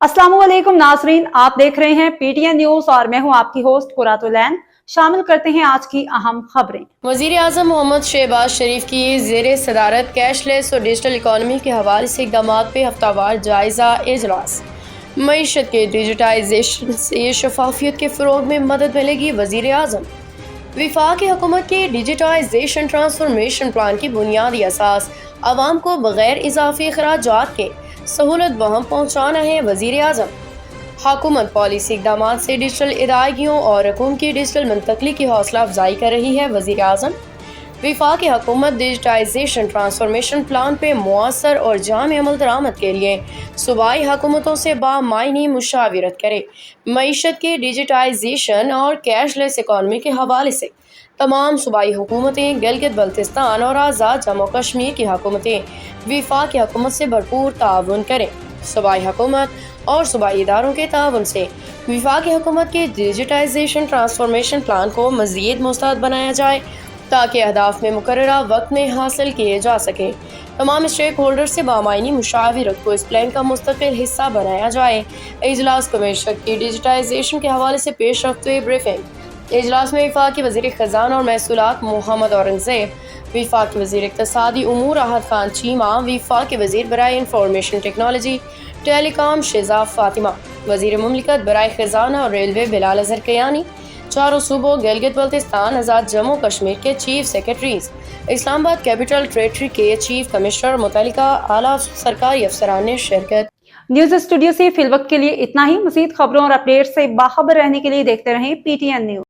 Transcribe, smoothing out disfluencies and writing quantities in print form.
अस्सलाम वालेकुम नाजरीन, आप देख रहे हैं पीटीएन न्यूज और मैं हूं आपकी होस्ट कुरातुलैन। शामिल करते हैं आज की अहम खबरें। वजीर आजम मोहम्मद शहबाज शरीफ की जेर सदारत कैशलेस और डिजिटल इकॉनमी के हवाले से इकदाम पे हफ्तावार जायजा इजलास। मईशत के डिजिटाइजेशन से शफाफियत के फरोग में मदद मिलेगी। वजीर आजम वफाकी हुकूमत के डिजिटाइजेशन ट्रांसफॉर्मेशन प्लान की बुनियादी असास आवाम को बगैर इजाफी अखराजात के सहूलत बहम पहुँचाना है। वजीर आजम हुकूमत पॉलिसी इकदाम से डिजिटल अदायगियों और रकूम की डिजिटल मुंतकली की हौसला अफजाई कर रही है। वजीर आजम वफाकी हुकूमत डिजिटाइजेशन ट्रांसफॉर्मेशन प्लान पे मुअस्सर और जाम अमल दरामद के लिए सूबाई हुकूमतों से बामायनी मुशावरत करे। मईशत के डिजिटाइजेशन और कैशलेस इकॉनमी के हवाले से तमाम सूबाई हुकूमतें, गिलगित बल्तिस्तान और आज़ाद जम्मू कश्मीर की हुकूमतें वफाकी हुकूमत से भरपूर ताउन करें। सूबाई हुकूमत और सूबाई इदारों के ताउन से वफाकी हुकूमत के डिजिटाइजेशन ट्रांसफॉर्मेशन प्लान को मज़ीद मुस्तहद बनाया जाए ताकि अहदाफ में मुकर्ररा वक्त में हासिल किए जा सके। तमाम स्टेक होल्डर से बामायनी मुशावरत को इस प्लान का मुस्तकिल हिस्सा बनाया जाए। इजलास को मईशत की डिजिटाइजेशन के हवाले से पेश रफ्त हुए ब्रीफिंग इजलास में वफाकी वज़ीर ख़ज़ाना और महसूलात मोहम्मद औरंगज़ेब, वफाकी वज़ीर इक़्तिसादी उमूर अहद खान चीमा, वफाकी वज़ीर बराए इंफॉर्मेशन टेक्नोलॉजी टेलीकॉम शेज़ा फ़ातिमा, वज़ीर मुमलिकत बराए ख़ज़ाना और रेलवे बिलाल अज़हर कयानी, चारों सूबों गिलगित बल्तिस्तान आज़ाद जम्मू कश्मीर के chief secretaries, Islamabad capital territory के चीफ कमिश्नर, मुतल्लिका आला सरकारी अफसरान ने शिरकत। न्यूज स्टूडियो से फिलवक्त के लिए इतना ही। मज़ीद खबरों और अपडेट से बाखबर रहने के लिए देखते रहें पीटीएन न्यूज।